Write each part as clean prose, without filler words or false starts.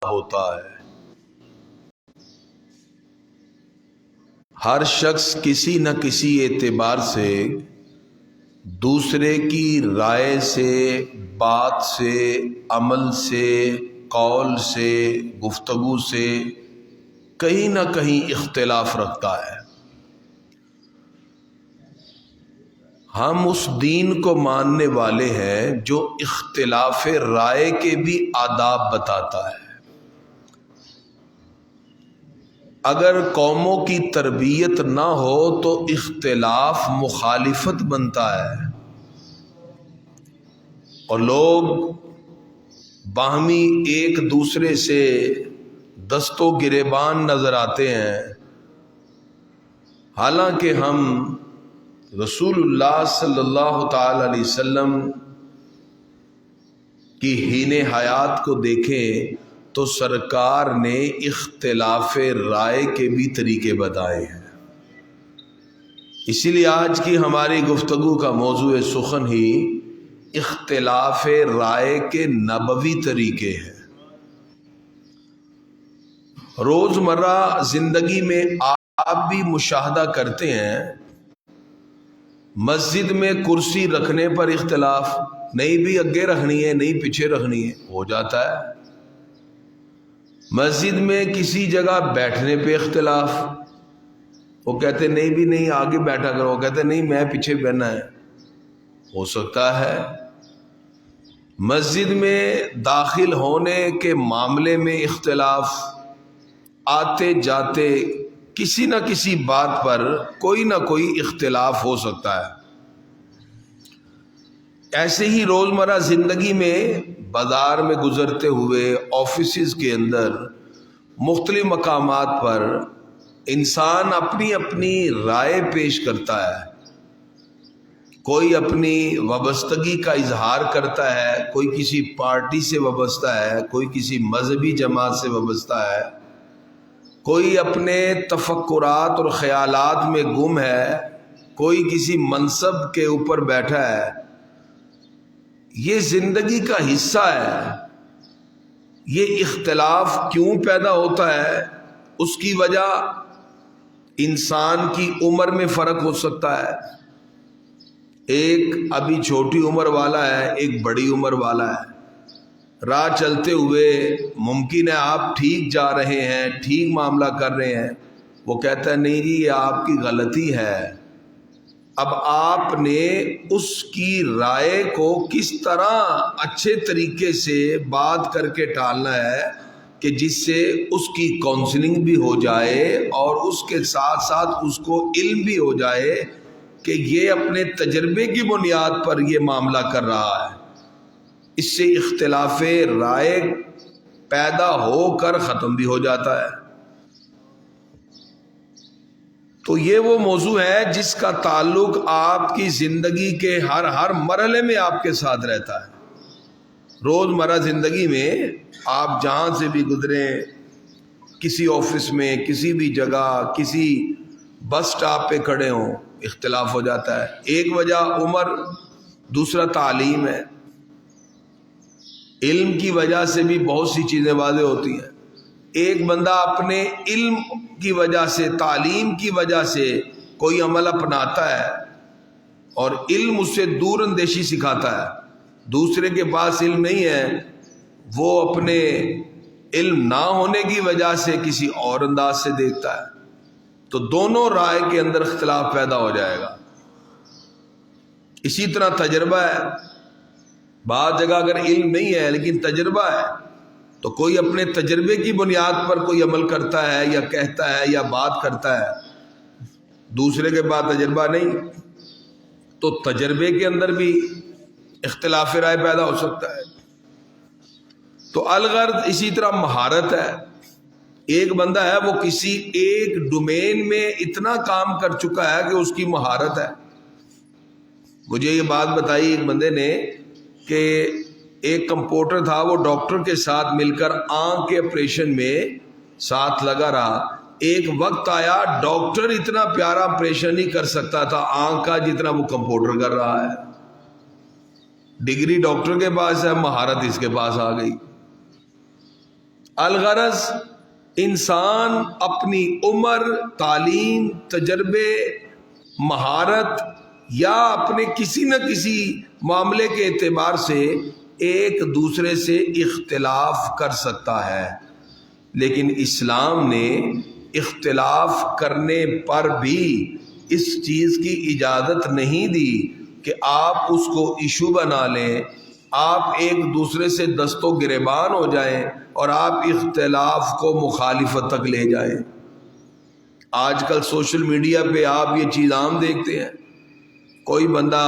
ہوتا ہے۔ ہر شخص کسی نہ کسی اعتبار سے دوسرے کی رائے سے، بات سے، عمل سے، قول سے، گفتگو سے کہیں نہ کہیں اختلاف رکھتا ہے۔ ہم اس دین کو ماننے والے ہیں جو اختلاف رائے کے بھی آداب بتاتا ہے۔ اگر قوموں کی تربیت نہ ہو تو اختلاف مخالفت بنتا ہے اور لوگ باہمی ایک دوسرے سے دست و گریبان نظر آتے ہیں، حالانکہ ہم رسول اللہ صلی اللہ تعالی علیہ وسلم کی حین حیات کو دیکھیں تو سرکار نے اختلاف رائے کے بھی طریقے بتائے ہیں۔ اسی لیے آج کی ہماری گفتگو کا موضوع سخن ہی اختلاف رائے کے نبوی طریقے ہیں۔ روزمرہ زندگی میں آپ بھی مشاہدہ کرتے ہیں، مسجد میں کرسی رکھنے پر اختلاف، نہیں بھی اگے رکھنی ہے نہیں پیچھے رکھنی ہے، ہو جاتا ہے۔ مسجد میں کسی جگہ بیٹھنے پہ اختلاف، وہ کہتے نہیں بھی نہیں آگے بیٹھا کرو، وہ کہتے نہیں میں پیچھے بیٹھنا ہے، ہو سکتا ہے۔ مسجد میں داخل ہونے کے معاملے میں اختلاف، آتے جاتے کسی نہ کسی بات پر کوئی نہ کوئی اختلاف ہو سکتا ہے۔ ایسے ہی روزمرہ زندگی میں بازار میں گزرتے ہوئے، آفیسز کے اندر، مختلف مقامات پر انسان اپنی اپنی رائے پیش کرتا ہے۔ کوئی اپنی وابستگی کا اظہار کرتا ہے، کوئی کسی پارٹی سے وابستہ ہے، کوئی کسی مذہبی جماعت سے وابستہ ہے، کوئی اپنے تفکرات اور خیالات میں گم ہے، کوئی کسی منصب کے اوپر بیٹھا ہے۔ یہ زندگی کا حصہ ہے۔ یہ اختلاف کیوں پیدا ہوتا ہے؟ اس کی وجہ انسان کی عمر میں فرق ہو سکتا ہے۔ ایک ابھی چھوٹی عمر والا ہے، ایک بڑی عمر والا ہے۔ راہ چلتے ہوئے ممکن ہے آپ ٹھیک جا رہے ہیں، ٹھیک معاملہ کر رہے ہیں، وہ کہتا ہے نہیں جی یہ آپ کی غلطی ہے۔ اب آپ نے اس کی رائے کو کس طرح اچھے طریقے سے بات کر کے ٹالنا ہے کہ جس سے اس کی کاؤنسلنگ بھی ہو جائے اور اس کے ساتھ ساتھ اس کو علم بھی ہو جائے کہ یہ اپنے تجربے کی بنیاد پر یہ معاملہ کر رہا ہے۔ اس سے اختلاف رائے پیدا ہو کر ختم بھی ہو جاتا ہے۔ تو یہ وہ موضوع ہے جس کا تعلق آپ کی زندگی کے ہر مرحلے میں آپ کے ساتھ رہتا ہے۔ روزمرہ زندگی میں آپ جہاں سے بھی گزریں، کسی آفس میں، کسی بھی جگہ، کسی بس سٹاپ پہ کھڑے ہوں، اختلاف ہو جاتا ہے۔ ایک وجہ عمر، دوسرا تعلیم ہے۔ علم کی وجہ سے بھی بہت سی چیزیں واضح ہوتی ہیں۔ ایک بندہ اپنے علم کی وجہ سے، تعلیم کی وجہ سے کوئی عمل اپناتا ہے اور علم اس سے دور اندیشی سکھاتا ہے۔ دوسرے کے پاس علم نہیں ہے، وہ اپنے علم نہ ہونے کی وجہ سے کسی اور انداز سے دیکھتا ہے، تو دونوں رائے کے اندر اختلاف پیدا ہو جائے گا۔ اسی طرح تجربہ ہے۔ بعض جگہ اگر علم نہیں ہے لیکن تجربہ ہے تو کوئی اپنے تجربے کی بنیاد پر کوئی عمل کرتا ہے یا کہتا ہے یا بات کرتا ہے، دوسرے کے پاس تجربہ نہیں، تو تجربے کے اندر بھی اختلاف رائے پیدا ہو سکتا ہے۔ تو الغرض اسی طرح مہارت ہے۔ ایک بندہ ہے وہ کسی ایک ڈومین میں اتنا کام کر چکا ہے کہ اس کی مہارت ہے۔ مجھے یہ بات بتائی ایک بندے نے کہ ایک کمپاؤنڈر تھا، وہ ڈاکٹر کے ساتھ مل کر آنکھ کے آپریشن میں ساتھ لگا رہا۔ ایک وقت آیا ڈاکٹر اتنا پیارا آپریشن نہیں کر سکتا تھا آنکھ کا جتنا وہ کمپاؤنڈر کر رہا ہے۔ ڈگری ڈاکٹر کے پاس ہے، مہارت اس کے پاس آ گئی۔ الغرض انسان اپنی عمر، تعلیم، تجربے، مہارت یا اپنے کسی نہ کسی معاملے کے اعتبار سے ایک دوسرے سے اختلاف کر سکتا ہے، لیکن اسلام نے اختلاف کرنے پر بھی اس چیز کی اجازت نہیں دی کہ آپ اس کو ایشو بنا لیں، آپ ایک دوسرے سے دست و گریبان ہو جائیں اور آپ اختلاف کو مخالفت تک لے جائیں۔ آج کل سوشل میڈیا پہ آپ یہ چیز عام دیکھتے ہیں، کوئی بندہ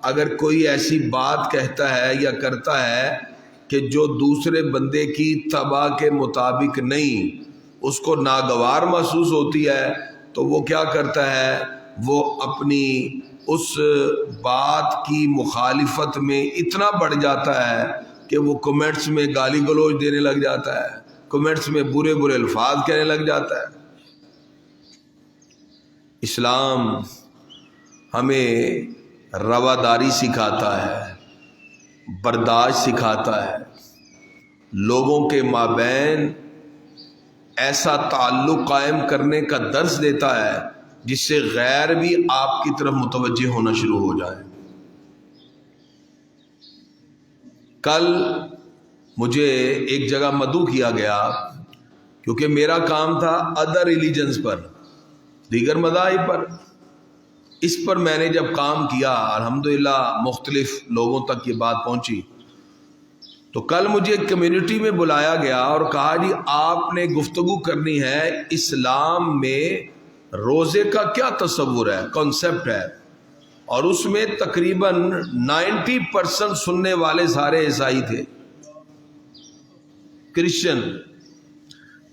اگر کوئی ایسی بات کہتا ہے یا کرتا ہے کہ جو دوسرے بندے کی طبع کے مطابق نہیں، اس کو ناگوار محسوس ہوتی ہے، تو وہ کیا کرتا ہے، وہ اپنی اس بات کی مخالفت میں اتنا بڑھ جاتا ہے کہ وہ کمنٹس میں گالی گلوچ دینے لگ جاتا ہے، کمنٹس میں برے برے الفاظ کہنے لگ جاتا ہے۔ اسلام ہمیں رواداری سکھاتا ہے، برداشت سکھاتا ہے، لوگوں کے مابین ایسا تعلق قائم کرنے کا درس دیتا ہے جس سے غیر بھی آپ کی طرف متوجہ ہونا شروع ہو جائے۔ کل مجھے ایک جگہ مدعو کیا گیا، کیونکہ میرا کام تھا ادر ریلیجنز پر، دیگر مذاہب پر۔ اس پر میں نے جب کام کیا، الحمدللہ مختلف لوگوں تک یہ بات پہنچی، تو کل مجھے ایک کمیونٹی میں بلایا گیا اور کہا جی آپ نے گفتگو کرنی ہے اسلام میں روزے کا کیا تصور ہے، کانسیپٹ ہے، اور اس میں تقریباً 90% سننے والے سارے عیسائی تھے، کرسچن۔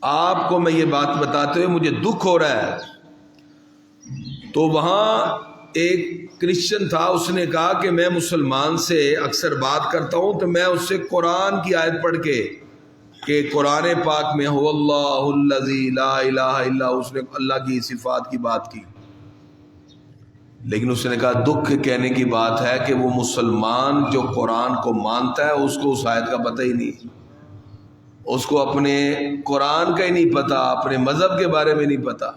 آپ کو میں یہ بات بتاتے ہوئے مجھے دکھ ہو رہا ہے، تو وہاں ایک کرسچن تھا، اس نے کہا کہ میں مسلمان سے اکثر بات کرتا ہوں تو میں اس سے قرآن کی آیت پڑھ کے کہ قرآن پاک میں هو اللہ الذی لا الہ الا، اس نے اللہ کی صفات کی بات کی، لیکن اس نے کہا دکھ کہنے کی بات ہے کہ وہ مسلمان جو قرآن کو مانتا ہے اس کو اس آیت کا پتہ ہی نہیں، اس کو اپنے قرآن کا ہی نہیں پتہ، اپنے مذہب کے بارے میں نہیں پتہ۔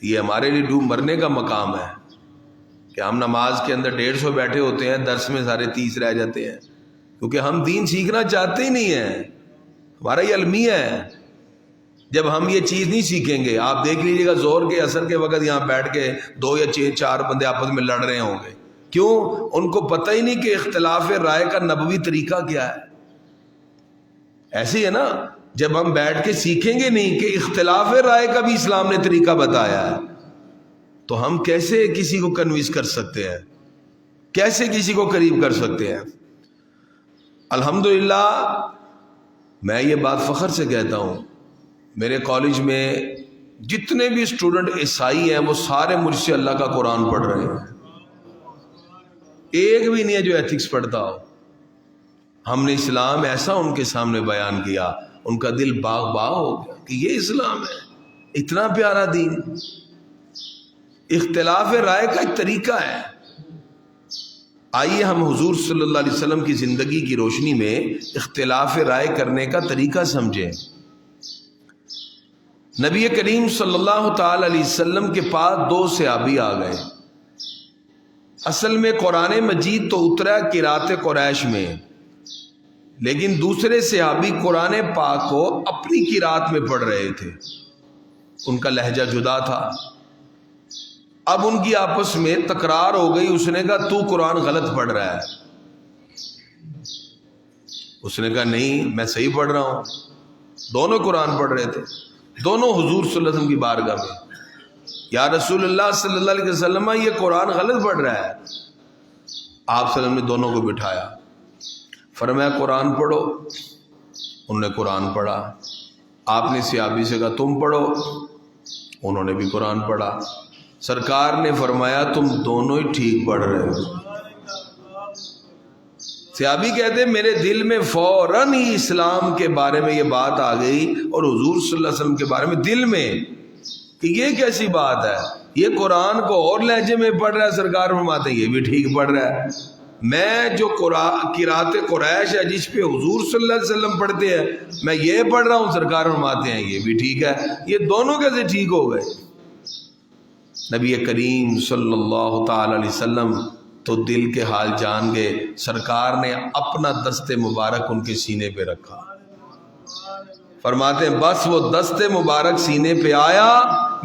یہ ہمارے لیے ڈوب مرنے کا مقام ہے کہ ہم نماز کے اندر 150 بیٹھے ہوتے ہیں، درس میں سارے 30 رہ جاتے ہیں، کیونکہ ہم دین سیکھنا چاہتے ہی نہیں ہیں، ہمارا یہ المیہ ہے۔ جب ہم یہ چیز نہیں سیکھیں گے، آپ دیکھ لیجئے گا ظہر کے اثر کے وقت یہاں بیٹھ کے 2 یا 4 بندے آپس میں لڑ رہے ہوں گے، کیوں؟ ان کو پتہ ہی نہیں کہ اختلاف رائے کا نبوی طریقہ کیا ہے۔ ایسے ہی ہے نا، جب ہم بیٹھ کے سیکھیں گے نہیں کہ اختلاف رائے کا بھی اسلام نے طریقہ بتایا ہے، تو ہم کیسے کسی کو کنوینس کر سکتے ہیں، کیسے کسی کو قریب کر سکتے ہیں؟ الحمدللہ میں یہ بات فخر سے کہتا ہوں، میرے کالج میں جتنے بھی اسٹوڈنٹ عیسائی ہیں وہ سارے مجھ سے اللہ کا قرآن پڑھ رہے ہیں، ایک بھی نہیں ہے جو ایتھکس پڑھتا ہو۔ ہم نے اسلام ایسا ان کے سامنے بیان کیا، ان کا دل باغ باغ ہو گیا کہ یہ اسلام ہے، اتنا پیارا دین۔ اختلاف رائے کا ایک طریقہ ہے۔ آئیے ہم حضور صلی اللہ علیہ وسلم کی زندگی کی روشنی میں اختلاف رائے کرنے کا طریقہ سمجھیں۔ نبی کریم صلی اللہ تعالی علیہ وسلم کے پاس 2 صحابی آ گئے۔ اصل میں قرآن مجید تو اترا قرات قریش میں، لیکن دوسرے صحابی قرآن پاک کو اپنی قرات میں پڑھ رہے تھے، ان کا لہجہ جدا تھا۔ اب ان کی آپس میں تکرار ہو گئی، اس نے کہا تو قرآن غلط پڑھ رہا ہے، اس نے کہا نہیں میں صحیح پڑھ رہا ہوں۔ دونوں قرآن پڑھ رہے تھے، دونوں حضور صلی اللہ علیہ وسلم کی بارگاہ میں، یا رسول اللہ صلی اللہ علیہ وسلم یہ قرآن غلط پڑھ رہا ہے۔ آپ صلی اللہ علیہ وسلم نے دونوں کو بٹھایا، فرمایا قرآن پڑھو، انہوں نے قرآن پڑھا۔ آپ نے صحابی سے کہا تم پڑھو، انہوں نے بھی قرآن پڑھا۔ سرکار نے فرمایا تم دونوں ہی ٹھیک پڑھ رہے ہو۔ صحابی کہتے میرے دل میں فوراً ہی اسلام کے بارے میں یہ بات آ گئی اور حضور صلی اللہ علیہ وسلم کے بارے میں دل میں کہ یہ کیسی بات ہے، یہ قرآن کو اور لہجے میں پڑھ رہا ہے، سرکار فرماتے ہیں یہ بھی ٹھیک پڑھ رہا ہے۔ میں جو قرات قریش ہے جس پہ حضور صلی اللہ علیہ وسلم پڑھتے ہیں میں یہ پڑھ رہا ہوں، سرکار فرماتے ہیں یہ بھی ٹھیک ہے۔ یہ دونوں کیسے ٹھیک ہو گئے؟ نبی کریم صلی اللہ تعالی علیہ وسلم تو دل کے حال جان گئے، سرکار نے اپنا دست مبارک ان کے سینے پہ رکھا، فرماتے ہیں بس وہ دست مبارک سینے پہ آیا،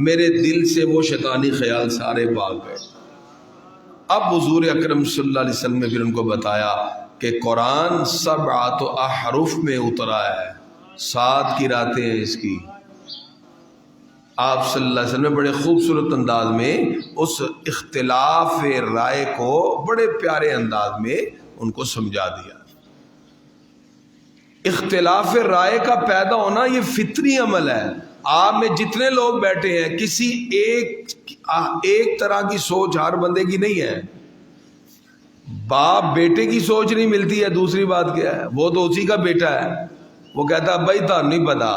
میرے دل سے وہ شیطانی خیال سارے بھاگ گئے۔ اب حضور اکرم صلی اللہ علیہ وسلم نے پھر ان کو بتایا کہ قرآن 7 احرف میں اترا ہے، 7 قراتیں ہیں اس کی۔ آپ صلی اللہ علیہ وسلم نے بڑے خوبصورت انداز میں اس اختلاف رائے کو بڑے پیارے انداز میں ان کو سمجھا دیا۔ اختلاف رائے کا پیدا ہونا یہ فطری عمل ہے۔ آپ میں جتنے لوگ بیٹھے ہیں کسی ایک طرح کی سوچ ہر بندے کی نہیں ہے۔ باپ بیٹے کی سوچ نہیں ملتی ہے، دوسری بات کیا ہے، وہ تو اسی کا بیٹا ہے، وہ کہتا ہے بھائی تو نہیں پتا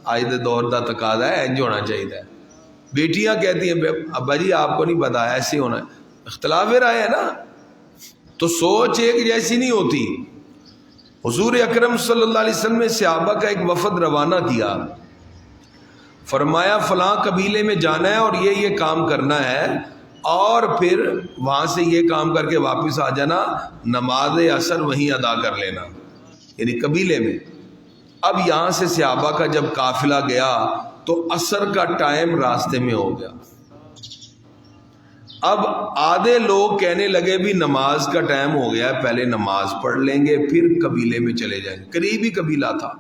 آج دے دور دا تقاضا ہے انج ہونا چاہیے۔ بیٹیاں کہتی ہیں ابا جی آپ کو نہیں پتا ایسے ہونا ہے۔ اختلاف رائے ہے نا، تو سوچ ایک جیسی نہیں ہوتی۔ حضور اکرم صلی اللہ علیہ وسلم نے صحابہ کا ایک وفد روانہ کیا، فرمایا فلاں قبیلے میں جانا ہے اور یہ کام کرنا ہے، اور پھر وہاں سے یہ کام کر کے واپس آ جانا، نماز عصر وہیں ادا کر لینا، یعنی قبیلے میں۔ اب یہاں سے صحابہ کا جب قافلہ گیا تو عصر کا ٹائم راستے میں ہو گیا۔ اب آدھے لوگ کہنے لگے بھی نماز کا ٹائم ہو گیا ہے، پہلے نماز پڑھ لیں گے پھر قبیلے میں چلے جائیں گے، قریبی قبیلہ تھا۔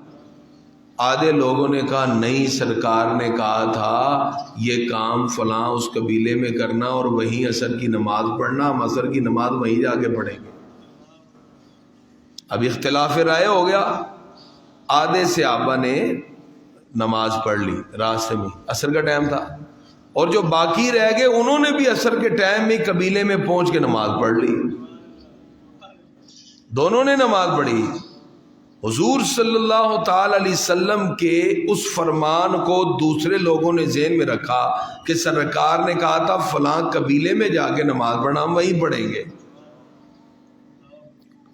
آدھے لوگوں نے کہا نہیں، سرکار نے کہا تھا یہ کام فلاں اس قبیلے میں کرنا اور وہیں عصر کی نماز پڑھنا، ہم عصر کی نماز وہیں جا کے پڑھیں گے۔ اب اختلاف رائے ہو گیا، آدھے صحابہ نے نماز پڑھ لی راستے میں، عصر کا ٹائم تھا، اور جو باقی رہ گئے انہوں نے بھی عصر کے ٹائم میں قبیلے میں پہنچ کے نماز پڑھ لی، دونوں نے نماز پڑھی۔ حضور صلی اللہ تعالی علیہ وسلم کے اس فرمان کو دوسرے لوگوں نے ذہن میں رکھا کہ سرکار نے کہا تھا فلاں قبیلے میں جا کے نماز پڑھنا، ہم وہیں پڑھیں گے۔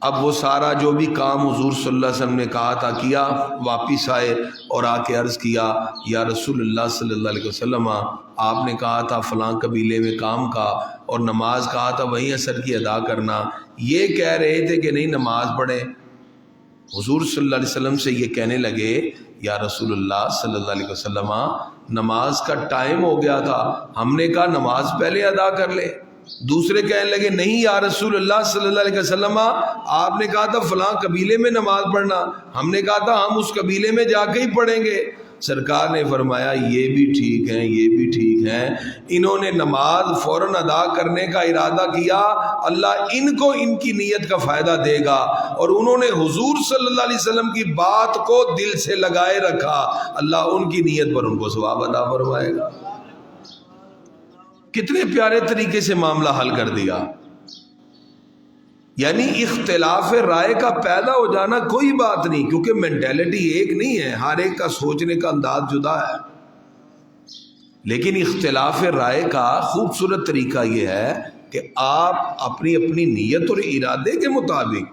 اب وہ سارا جو بھی کام حضور صلی اللہ علیہ وسلم نے کہا تھا کیا، واپس آئے اور آ کے عرض کیا یا رسول اللہ صلی اللہ علیہ وسلم آپ نے کہا تھا فلاں قبیلے میں کام کا اور نماز کہا تھا وہیں عصر کی ادا کرنا، یہ کہہ رہے تھے کہ نہیں نماز پڑھیں۔ حضور صلی اللہ علیہ وسلم سے یہ کہنے لگے یا رسول اللہ صلی اللہ علیہ وسلم نماز کا ٹائم ہو گیا تھا، ہم نے کہا نماز پہلے ادا کر لے۔ دوسرے کہنے لگے نہیں یا رسول اللہ صلی اللہ علیہ وسلم آپ نے کہا تھا فلاں قبیلے میں نماز پڑھنا، ہم نے کہا تھا ہم اس قبیلے میں جا کے ہی پڑھیں گے۔ سرکار نے فرمایا یہ بھی ٹھیک ہیں، یہ بھی ٹھیک ہیں۔ انہوں نے نماز فوراً ادا کرنے کا ارادہ کیا، اللہ ان کو ان کی نیت کا فائدہ دے گا، اور انہوں نے حضور صلی اللہ علیہ وسلم کی بات کو دل سے لگائے رکھا، اللہ ان کی نیت پر ان کو ثواب عطا فرمائے گا۔ کتنے پیارے طریقے سے معاملہ حل کر دیا۔ یعنی اختلاف رائے کا پیدا ہو جانا کوئی بات نہیں، کیونکہ مینٹیلٹی ایک نہیں ہے، ہر ایک کا سوچنے کا انداز جدا ہے، لیکن اختلاف رائے کا خوبصورت طریقہ یہ ہے کہ آپ اپنی اپنی نیت اور ارادے کے مطابق،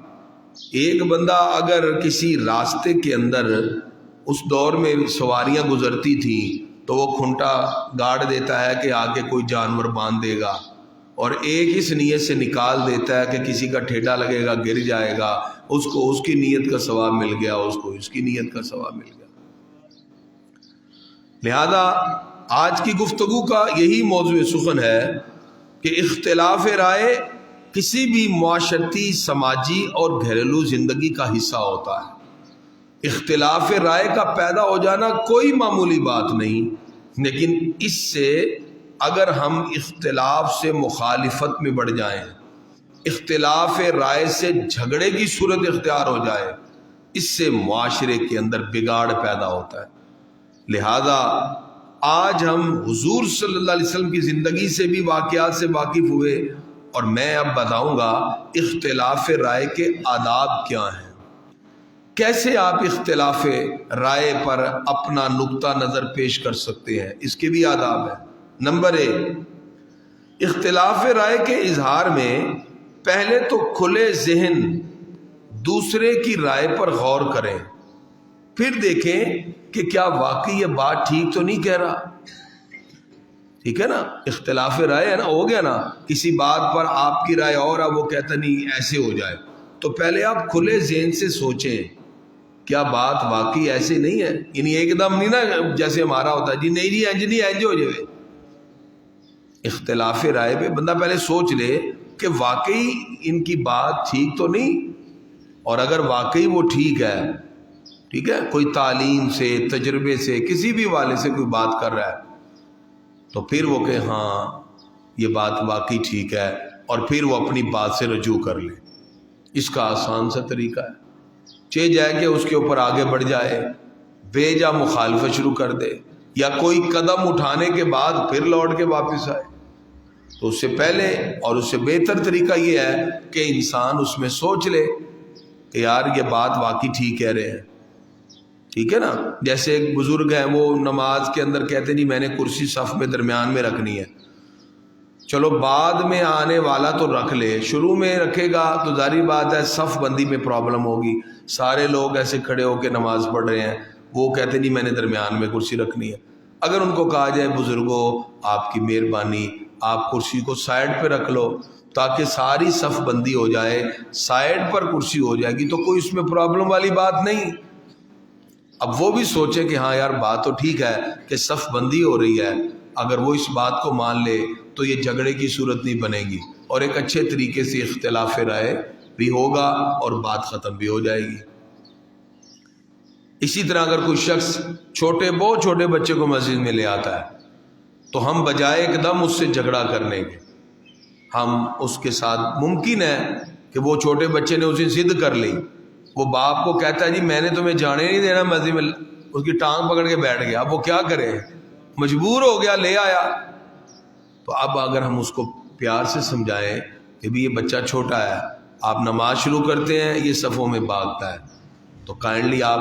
ایک بندہ اگر کسی راستے کے اندر اس دور میں سواریاں گزرتی تھیں تو وہ کھنٹا گاڑ دیتا ہے کہ آگے کوئی جانور باندھ دے گا، اور ایک اس نیت سے نکال دیتا ہے کہ کسی کا ٹھیڈا لگے گا گر جائے گا، اس کو اس کی نیت کا ثواب مل گیا، اس کو اس کی نیت کا ثواب مل گیا۔ لہذا آج کی گفتگو کا یہی موضوع سخن ہے کہ اختلاف رائے کسی بھی معاشرتی، سماجی اور گھریلو زندگی کا حصہ ہوتا ہے۔ اختلاف رائے کا پیدا ہو جانا کوئی معمولی بات نہیں، لیکن اس سے اگر ہم اختلاف سے مخالفت میں بڑھ جائیں، اختلاف رائے سے جھگڑے کی صورت اختیار ہو جائے، اس سے معاشرے کے اندر بگاڑ پیدا ہوتا ہے۔ لہذا آج ہم حضور صلی اللہ علیہ وسلم کی زندگی سے بھی واقعات سے واقف ہوئے، اور میں اب بتاؤں گا اختلاف رائے کے آداب کیا ہیں، کیسے آپ اختلاف رائے پر اپنا نقطہ نظر پیش کر سکتے ہیں، اس کے بھی آداب ہیں۔ نمبر 1، اختلاف رائے کے اظہار میں پہلے تو کھلے ذہن دوسرے کی رائے پر غور کریں، پھر دیکھیں کہ کیا واقعی یہ بات ٹھیک تو نہیں کہہ رہا. ٹھیک ہے نا، اختلاف رائے ہے نا، ہو گیا نا، کسی بات پر آپ کی رائے اور اب وہ کہتا نہیں ایسے ہو جائے، تو پہلے آپ کھلے ذہن سے سوچیں کیا بات واقعی ایسے نہیں ہے. یعنی ایک دم نہیں نا جیسے ہمارا ہوتا ہے جی نہیں جی انج نہیں انج ہو جائے. اختلاف رائے پہ بندہ پہلے سوچ لے کہ واقعی ان کی بات ٹھیک تو نہیں، اور اگر واقعی وہ ٹھیک ہے، ٹھیک ہے، کوئی تعلیم سے تجربے سے کسی بھی والے سے کوئی بات کر رہا ہے تو پھر وہ کہ ہاں یہ بات واقعی ٹھیک ہے، اور پھر وہ اپنی بات سے رجوع کر لے. اس کا آسان سا طریقہ ہے. چہ جائے کہ اس کے اوپر آگے بڑھ جائے، بے جا مخالفت شروع کر دے، یا کوئی قدم اٹھانے کے بعد پھر لوٹ کے واپس آئے، تو اس سے پہلے اور اس سے بہتر طریقہ یہ ہے کہ انسان اس میں سوچ لے کہ یار یہ بات واقعی ٹھیک کہہ رہے ہیں. ٹھیک ہے نا، جیسے ایک بزرگ ہیں وہ نماز کے اندر کہتے ہیں جی میں نے کرسی صف میں درمیان میں رکھنی ہے. چلو بعد میں آنے والا تو رکھ لے، شروع میں رکھے گا تو ظاہری بات ہے صف بندی میں پرابلم ہوگی. سارے لوگ ایسے کھڑے ہو کے نماز پڑھ رہے ہیں، وہ کہتے ہیں جی میں نے درمیان میں کرسی رکھنی ہے. اگر ان کو کہا جائے بزرگوں آپ کی مہربانی آپ کرسی کو سائڈ پہ رکھ لو تاکہ ساری صف بندی ہو جائے، سائڈ پر کرسی ہو جائے گی تو کوئی اس میں پرابلم والی بات نہیں. اب وہ بھی سوچے کہ ہاں یار بات تو ٹھیک ہے کہ صف بندی ہو رہی ہے، اگر وہ اس بات کو مان لے تو یہ جھگڑے کی صورت نہیں بنے گی، اور ایک اچھے طریقے سے اختلاف رائے بھی ہوگا اور بات ختم بھی ہو جائے گی. اسی طرح اگر کوئی شخص بہت چھوٹے بچے کو مسجد میں لے آتا ہے تو ہم بجائے ایک دم اس سے جھگڑا کرنے کے، ہم اس کے ساتھ ممکن ہے کہ وہ چھوٹے بچے نے اسے ضد کر لی، وہ باپ کو کہتا ہے جی میں نے تمہیں جانے نہیں دینا مسجد میں، اس کی ٹانگ پکڑ کے بیٹھ گیا. اب وہ کیا کرے، مجبور ہو گیا لے آیا. تو اب اگر ہم اس کو پیار سے سمجھائیں کہ بھی یہ بچہ چھوٹا ہے، آپ نماز شروع کرتے ہیں یہ صفوں میں بھاگتا ہے، تو کائنڈلی آپ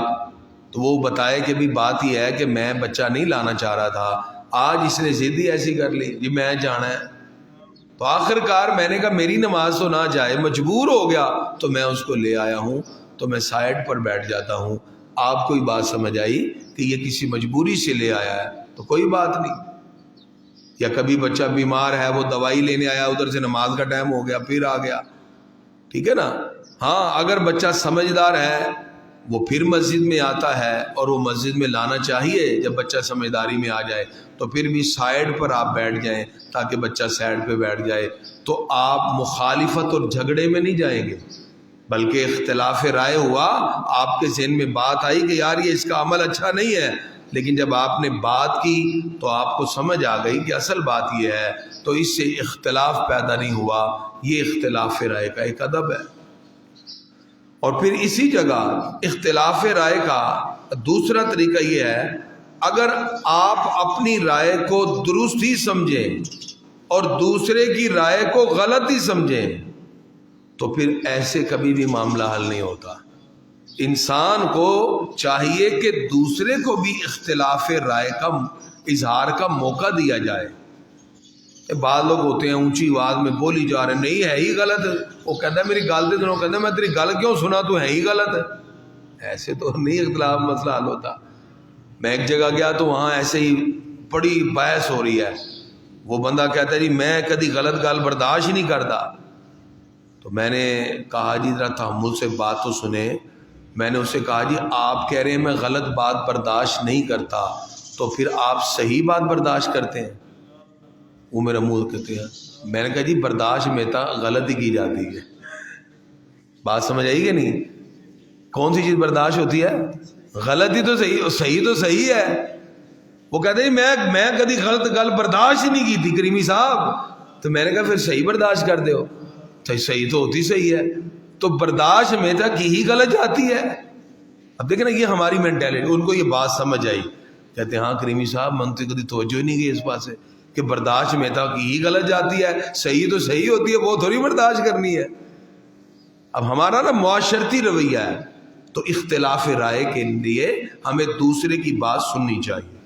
تو وہ بتائے کہ بھی بات یہ ہے کہ میں بچہ نہیں لانا چاہ رہا تھا، آج اس نے ضد ہی ایسی کر لی جی میں جانا ہے. تو آخر کار میں نے کہا میری نماز تو نہ جائے، مجبور ہو گیا تو میں اس کو لے آیا ہوں، تو میں سائڈ پر بیٹھ جاتا ہوں. آپ کو یہ بات سمجھ آئی کہ یہ کسی مجبوری سے لے آیا ہے تو کوئی بات نہیں. یا کبھی بچہ بیمار ہے وہ دوائی لینے آیا، ادھر سے نماز کا ٹائم ہو گیا پھر آ گیا. ٹھیک ہے نا. ہاں اگر بچہ سمجھدار ہے وہ پھر مسجد میں آتا ہے، اور وہ مسجد میں لانا چاہیے جب بچہ سمجھداری میں آ جائے، تو پھر بھی سائڈ پر آپ بیٹھ جائیں تاکہ بچہ سائڈ پہ بیٹھ جائے. تو آپ مخالفت اور جھگڑے میں نہیں جائیں گے، بلکہ اختلاف رائے ہوا، آپ کے ذہن میں بات آئی کہ یار یہ اس کا عمل اچھا نہیں ہے، لیکن جب آپ نے بات کی تو آپ کو سمجھ آ گئی کہ اصل بات یہ ہے، تو اس سے اختلاف پیدا نہیں ہوا. یہ اختلاف رائے کا ایک ادب ہے. اور پھر اسی جگہ اختلاف رائے کا دوسرا طریقہ یہ ہے، اگر آپ اپنی رائے کو درست ہی سمجھیں اور دوسرے کی رائے کو غلط ہی سمجھیں تو پھر ایسے کبھی بھی معاملہ حل نہیں ہوتا. انسان کو چاہیے کہ دوسرے کو بھی اختلاف رائے کا اظہار کا موقع دیا جائے. بعض لوگ ہوتے ہیں اونچی آواز میں بولی جا رہے ہیں نہیں ہے ہی غلط، وہ کہتا ہے میری گل دے دونوں، کہتا ہے میں تیری گل کیوں سنا، تو ہے ہی غلط ہے. ایسے تو نہیں اختلاف مسئلہ حل ہوتا. میں ایک جگہ گیا تو وہاں ایسے ہی بڑی بحث ہو رہی ہے، وہ بندہ کہتا ہے جی میں کبھی غلط گل برداشت ہی نہیں کرتا. تو میں نے کہا جی ذرا تحمل سے بات تو سنیں. میں نے اس سے کہا جی آپ کہہ رہے ہیں میں غلط بات برداشت نہیں کرتا، تو پھر آپ صحیح بات برداشت کرتے ہیں؟ وہ میرا منہ کہتے ہیں. میں نے کہا جی برداشت میں تا غلط ہی کی جاتی ہے. بات سمجھ آئی کہ نہیں؟ کون سی چیز برداشت ہوتی ہے؟ غلط ہی تو صحیح، صحیح تو صحیح ہے. وہ کہتے ہیں میں کبھی غلط گل برداشت ہی نہیں کی تھی کریمی صاحب. تو میں نے کہا پھر صحیح برداشت کر دو. صحیح تو ہوتی صحیح ہے، تو برداشت میں تک ہی غلط جاتی ہے. اب دیکھیں نا یہ ہماری مینٹیلٹی. ان کو یہ بات سمجھ آئی، کہتے ہیں ہاں کریمی صاحب من تو کبھی توجہ ہی نہیں گئی اس بات سے کہ برداشت میں تک ہی غلط جاتی ہے، صحیح تو صحیح ہوتی ہے، وہ تھوڑی برداشت کرنی ہے. اب ہمارا نا معاشرتی رویہ ہے، تو اختلاف رائے کے لیے ہمیں دوسرے کی بات سننی چاہیے.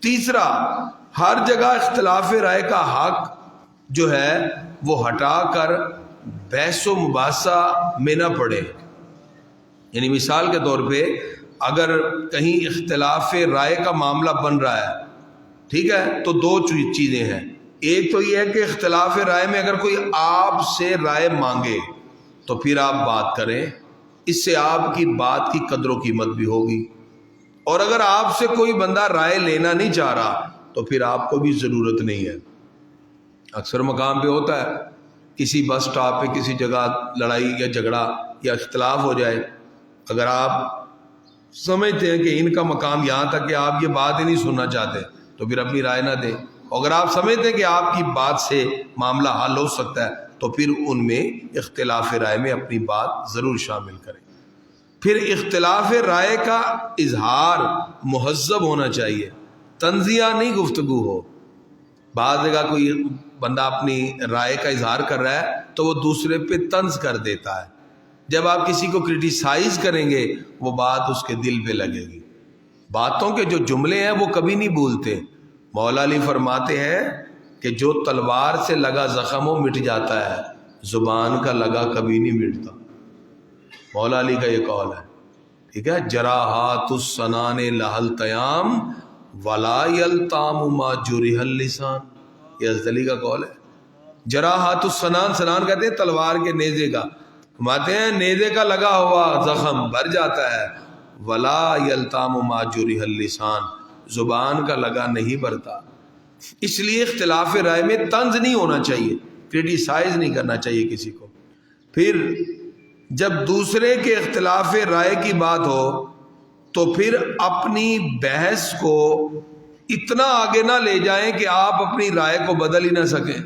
تیسرا، ہر جگہ اختلاف رائے کا حق جو ہے وہ ہٹا کر بحث و مباحثہ میں نہ پڑے. یعنی مثال کے طور پہ اگر کہیں اختلاف رائے کا معاملہ بن رہا ہے، ٹھیک ہے، تو دو چیزیں ہیں. ایک تو یہ ہے کہ اختلاف رائے میں اگر کوئی آپ سے رائے مانگے تو پھر آپ بات کریں، اس سے آپ کی بات کی قدر و قیمت بھی ہوگی. اور اگر آپ سے کوئی بندہ رائے لینا نہیں چاہ رہا تو پھر آپ کو بھی ضرورت نہیں ہے. اکثر مقام پہ ہوتا ہے کسی بس سٹاپ پہ کسی جگہ لڑائی یا جھگڑا یا اختلاف ہو جائے، اگر آپ سمجھتے ہیں کہ ان کا مقام یہاں تک کہ آپ یہ بات ہی نہیں سننا چاہتے تو پھر اپنی رائے نہ دیں. اگر آپ سمجھتے ہیں کہ آپ کی بات سے معاملہ حل ہو سکتا ہے تو پھر ان میں اختلاف رائے میں اپنی بات ضرور شامل کریں. پھر اختلاف رائے کا اظہار مہذب ہونا چاہیے، طنزیہ نہیں گفتگو ہو. بعض جگہ کوئی بندہ اپنی رائے کا اظہار کر رہا ہے تو وہ دوسرے پہ طنز کر دیتا ہے. جب آپ کسی کو کرٹیسائز کریں گے وہ بات اس کے دل پہ لگے گی. باتوں کے جو جملے ہیں وہ کبھی نہیں بھولتے. مولا علی فرماتے ہیں کہ جو تلوار سے لگا زخم وہ مٹ جاتا ہے، زبان کا لگا کبھی نہیں مٹتا. مولا علی کا یہ قول ہے، ٹھیک ہے. جراحات السنان لہل تیام ولا یلتام ما جرح اللسان، یہ حضرت علی کا قول ہے. جراحات السنان، سنان کہتے ہیں تلوار کے نیزے کا، فرماتے ہیں نیزے کا لگا ہوا زخم بھر جاتا ہے، ولا یلتام ما جرح اللسان، زبان کا لگا نہیں بھرتا. اس لیے اختلاف رائے میں طنز نہیں ہونا چاہیے، کرٹیسائز نہیں کرنا چاہیے کسی کو. پھر جب دوسرے کے اختلاف رائے کی بات ہو تو پھر اپنی بحث کو اتنا آگے نہ لے جائیں کہ آپ اپنی رائے کو بدل ہی نہ سکیں.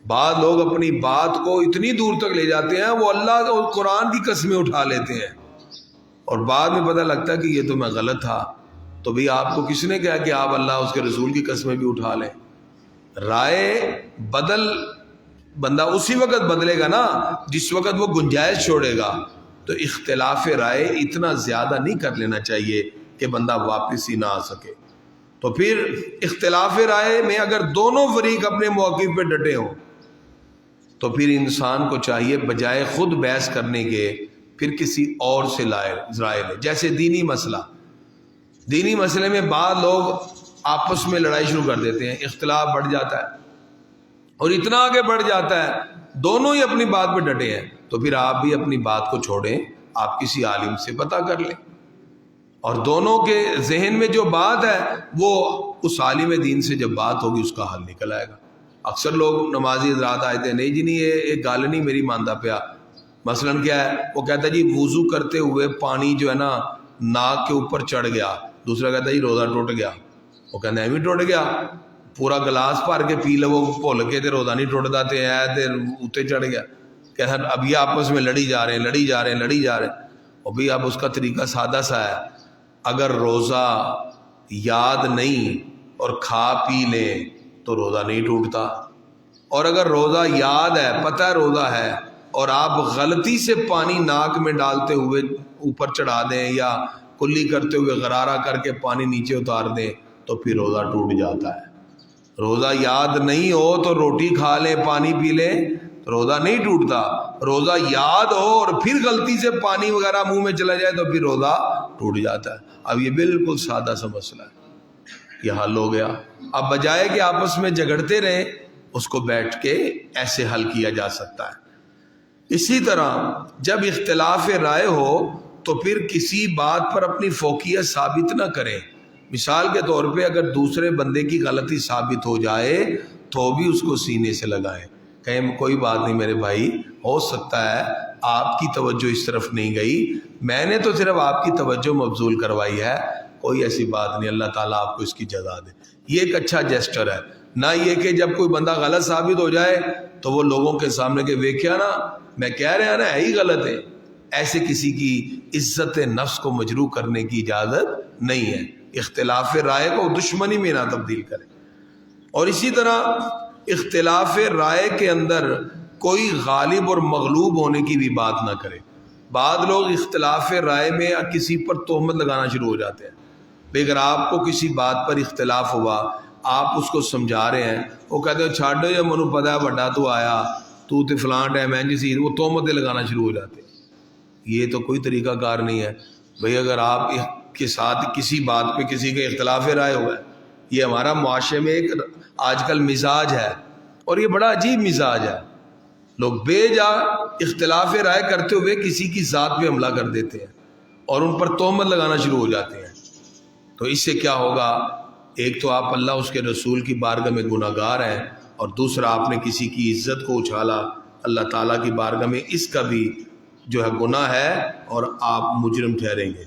بعض لوگ اپنی بات کو اتنی دور تک لے جاتے ہیں وہ اللہ اور قرآن کی قسمیں اٹھا لیتے ہیں اور بعد میں پتہ لگتا ہے کہ یہ تو میں غلط تھا. تو بھی آپ کو کس نے کہا کہ آپ اللہ اس کے رسول کی قسمیں بھی اٹھا لیں؟ رائے بدل بندہ اسی وقت بدلے گا نا جس وقت وہ گنجائش چھوڑے گا. تو اختلاف رائے اتنا زیادہ نہیں کر لینا چاہیے کہ بندہ واپس ہی نہ آ سکے. تو پھر اختلاف رائے میں اگر دونوں فریق اپنے موقف پہ ڈٹے ہوں تو پھر انسان کو چاہیے بجائے خود بحث کرنے کے پھر کسی اور سے رائے لے. جیسے دینی مسئلے میں بعض لوگ آپس میں لڑائی شروع کر دیتے ہیں، اختلاف بڑھ جاتا ہے اور اتنا آگے بڑھ جاتا ہے دونوں ہی اپنی بات پہ ڈٹے ہیں تو پھر آپ بھی اپنی بات کو چھوڑیں، آپ کسی عالم سے پتہ کر لیں اور دونوں کے ذہن میں جو بات ہے وہ اس عالم دین سے جب بات ہوگی اس کا حل نکل آئے گا. اکثر لوگ نمازی حضرات آئے تھے، نہیں جی نہیں یہ ایک گال نہیں میری ماندہ پیا. مثلاً کیا ہے، وہ کہتا ہے جی وضو کرتے ہوئے پانی جو ہے نا ناک کے اوپر چڑھ گیا، دوسرا کہتا ہے جی روزہ ٹوٹ گیا. وہ کہتا ہے بھی ٹوٹ گیا، پورا گلاس بھر کے پی لو، وہ بھول کے تے روزہ نہیں ٹوٹتا تے اتنے چڑھ گیا. کہ اب یہ آپس میں لڑی جا رہے ہیں. اور بھی اب اس کا طریقہ سادہ سا ہے، اگر روزہ یاد نہیں اور کھا پی لیں تو روزہ نہیں ٹوٹتا، اور اگر روزہ یاد ہے، پتہ ہے روزہ ہے، اور آپ غلطی سے پانی ناک میں ڈالتے ہوئے اوپر چڑھا دیں یا کلی کرتے ہوئے غرارہ کر کے پانی نیچے اتار دیں تو پھر روزہ ٹوٹ جاتا ہے. روزہ یاد نہیں ہو تو روٹی کھا لیں پانی پی لیں تو روزہ نہیں ٹوٹتا. روزہ یاد ہو اور پھر غلطی سے پانی وغیرہ منہ میں چلا جائے تو پھر روزہ ٹوٹ جاتا ہے. اب یہ بالکل سادہ سا مسئلہ ہے، یہ حل ہو گیا. اب بجائے کہ آپس میں جھگڑتے رہیں اس کو بیٹھ کے ایسے حل کیا جا سکتا ہے. اسی طرح جب اختلاف رائے ہو تو پھر کسی بات پر اپنی فوقیت ثابت نہ کریں. مثال کے طور پہ اگر دوسرے بندے کی غلطی ثابت ہو جائے تو بھی اس کو سینے سے لگائیں، کہیں کوئی بات نہیں میرے بھائی، ہو سکتا ہے آپ کی توجہ اس طرف نہیں گئی، میں نے تو صرف آپ کی توجہ مبذول کروائی ہے، کوئی ایسی بات نہیں، اللہ تعالیٰ آپ کو اس کی جزا دے. یہ ایک اچھا جیسچر ہے. نہ یہ کہ جب کوئی بندہ غلط ثابت ہو جائے تو وہ لوگوں کے سامنے کہ ویکھیا نا میں کہہ رہا نا ہے ہی غلط ہے. ایسے کسی کی عزت نفس کو مجروح کرنے کی اجازت نہیں ہے. اختلاف رائے کو دشمنی میں نہ تبدیل کرے. اور اسی طرح اختلاف رائے کے اندر کوئی غالب اور مغلوب ہونے کی بھی بات نہ کرے. بعض لوگ اختلاف رائے میں کسی پر تہمت لگانا شروع ہو جاتے ہیں. اگر آپ کو کسی بات پر اختلاف ہوا، آپ اس کو سمجھا رہے ہیں، وہ کہتے ہیں چھاڑو یہ منو پتا ہے بڑا تو آیا تو فلاں ٹائم ہے جی وہ تہمتیں لگانا شروع ہو جاتے ہیں۔ یہ تو کوئی طریقہ کار نہیں ہے بھئی۔ اگر آپ کے ساتھ کسی بات پہ کسی کے اختلاف رائے ہوا ہے، یہ ہمارا معاشرے میں ایک آج کل مزاج ہے، اور یہ بڑا عجیب مزاج ہے۔ لوگ بے جا اختلاف رائے کرتے ہوئے کسی کی ذات پہ حملہ کر دیتے ہیں اور ان پر تہمت لگانا شروع ہو جاتے ہیں۔ تو اس سے کیا ہوگا؟ ایک تو آپ اللہ اس کے رسول کی بارگاہ میں گناہ گار ہیں، اور دوسرا آپ نے کسی کی عزت کو اچھالا اللہ تعالیٰ کی بارگاہ میں، اس کا بھی جو ہے گناہ ہے اور آپ مجرم ٹھہریں گے۔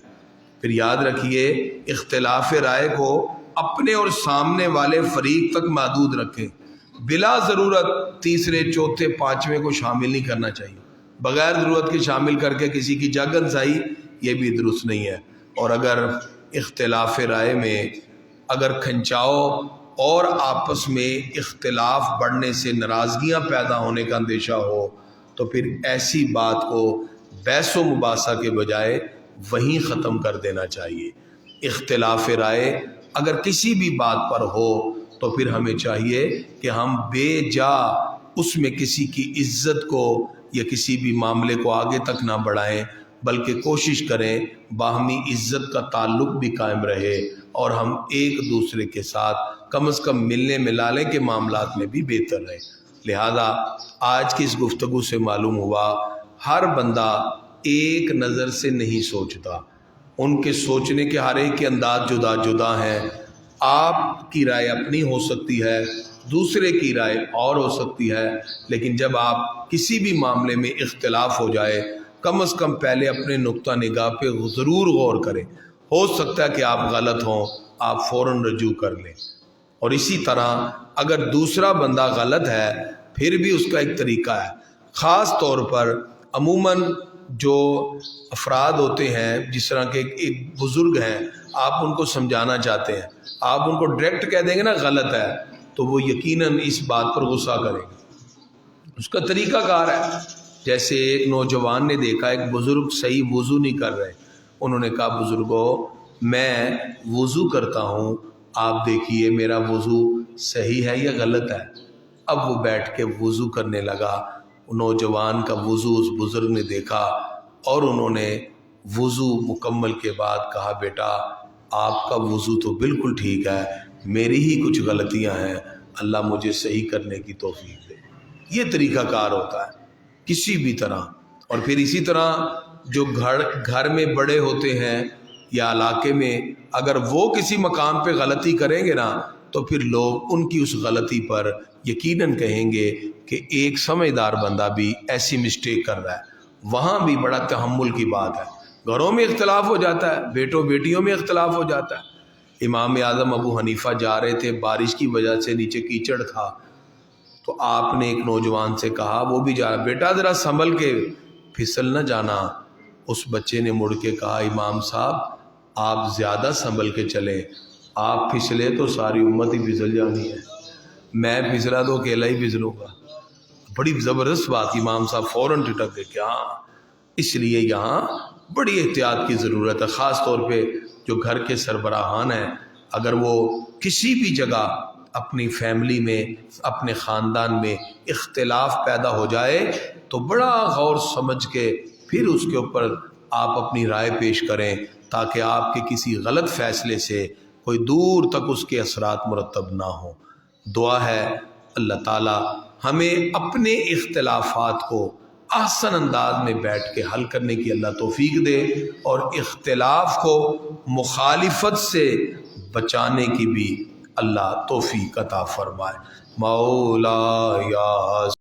پھر یاد رکھیے اختلاف رائے کو اپنے اور سامنے والے فریق تک محدود رکھیں، بلا ضرورت تیسرے چوتھے پانچویں کو شامل نہیں کرنا چاہیے۔ بغیر ضرورت کے شامل کر کے کسی کی جگ انسائی، یہ بھی درست نہیں ہے۔ اور اگر اختلاف رائے میں اگر کھنچاؤ اور آپس میں اختلاف بڑھنے سے ناراضگیاں پیدا ہونے کا اندیشہ ہو، تو پھر ایسی بات کو بحث و مباحثہ کے بجائے وہیں ختم کر دینا چاہیے۔ اختلاف رائے اگر کسی بھی بات پر ہو تو پھر ہمیں چاہیے کہ ہم بے جا اس میں کسی کی عزت کو یا کسی بھی معاملے کو آگے تک نہ بڑھائیں، بلکہ کوشش کریں باہمی عزت کا تعلق بھی قائم رہے، اور ہم ایک دوسرے کے ساتھ کم از کم ملنے ملانے کے معاملات میں بھی بہتر رہیں۔ لہذا آج کی اس گفتگو سے معلوم ہوا ہر بندہ ایک نظر سے نہیں سوچتا، ان کے سوچنے کے ہر ایک کے انداز جدا جدا ہیں۔ آپ کی رائے اپنی ہو سکتی ہے، دوسرے کی رائے اور ہو سکتی ہے، لیکن جب آپ کسی بھی معاملے میں اختلاف ہو جائے، کم از کم پہلے اپنے نقطہ نگاہ پہ ضرور غور کریں۔ ہو سکتا ہے کہ آپ غلط ہوں، آپ فوراً رجوع کر لیں۔ اور اسی طرح اگر دوسرا بندہ غلط ہے پھر بھی اس کا ایک طریقہ ہے۔ خاص طور پر عموماً جو افراد ہوتے ہیں، جس طرح کے ایک بزرگ ہیں، آپ ان کو سمجھانا چاہتے ہیں، آپ ان کو ڈائریکٹ کہہ دیں گے نا غلط ہے، تو وہ یقیناً اس بات پر غصہ کریں گے۔ اس کا طریقہ کار ہے۔ جیسے ایک نوجوان نے دیکھا ایک بزرگ صحیح وضو نہیں کر رہے، انہوں نے کہا بزرگو میں وضو کرتا ہوں، آپ دیکھیے میرا وضو صحیح ہے یا غلط ہے۔ اب وہ بیٹھ کے وضو کرنے لگا، نوجوان کا وضو اس بزرگ نے دیکھا، اور انہوں نے وضو مکمل کے بعد کہا بیٹا آپ کا وضو تو بالکل ٹھیک ہے، میری ہی کچھ غلطیاں ہیں، اللہ مجھے صحیح کرنے کی توفیق دے۔ یہ طریقہ کار ہوتا ہے کسی بھی طرح۔ اور پھر اسی طرح جو گھر میں بڑے ہوتے ہیں یا علاقے میں، اگر وہ کسی مقام پہ غلطی کریں گے نا تو پھر لوگ ان کی اس غلطی پر یقیناً کہیں گے کہ ایک سمجھدار بندہ بھی ایسی مسٹیک کر رہا ہے۔ وہاں بھی بڑا تحمل کی بات ہے۔ گھروں میں اختلاف ہو جاتا ہے، بیٹوں بیٹیوں میں اختلاف ہو جاتا ہے۔ امام اعظم ابو حنیفہ جا رہے تھے، بارش کی وجہ سے نیچے کیچڑ تھا، تو آپ نے ایک نوجوان سے کہا، وہ بھی جا رہا، بیٹا ذرا سنبھل کے پھسل نہ جانا۔ اس بچے نے مڑ کے کہا امام صاحب آپ زیادہ سنبھل کے چلیں، آپ پھسلے تو ساری امت ہی پھسل جانی ہے، میں پھسلا تو اکیلا ہی پھسلوں گا۔ بڑی زبردست بات، امام صاحب فوراً ٹٹک گئے کہ ہاں، اس لیے یہاں بڑی احتیاط کی ضرورت ہے۔ خاص طور پہ جو گھر کے سربراہان ہیں، اگر وہ کسی بھی جگہ اپنی فیملی میں اپنے خاندان میں اختلاف پیدا ہو جائے تو بڑا غور سمجھ کے پھر اس کے اوپر آپ اپنی رائے پیش کریں، تاکہ آپ کے کسی غلط فیصلے سے کوئی دور تک اس کے اثرات مرتب نہ ہوں۔ دعا ہے اللہ تعالی ہمیں اپنے اختلافات کو احسن انداز میں بیٹھ کے حل کرنے کی اللہ توفیق دے، اور اختلاف کو مخالفت سے بچانے کی بھی اللہ توفیق عطا فرمائے۔ مولا یا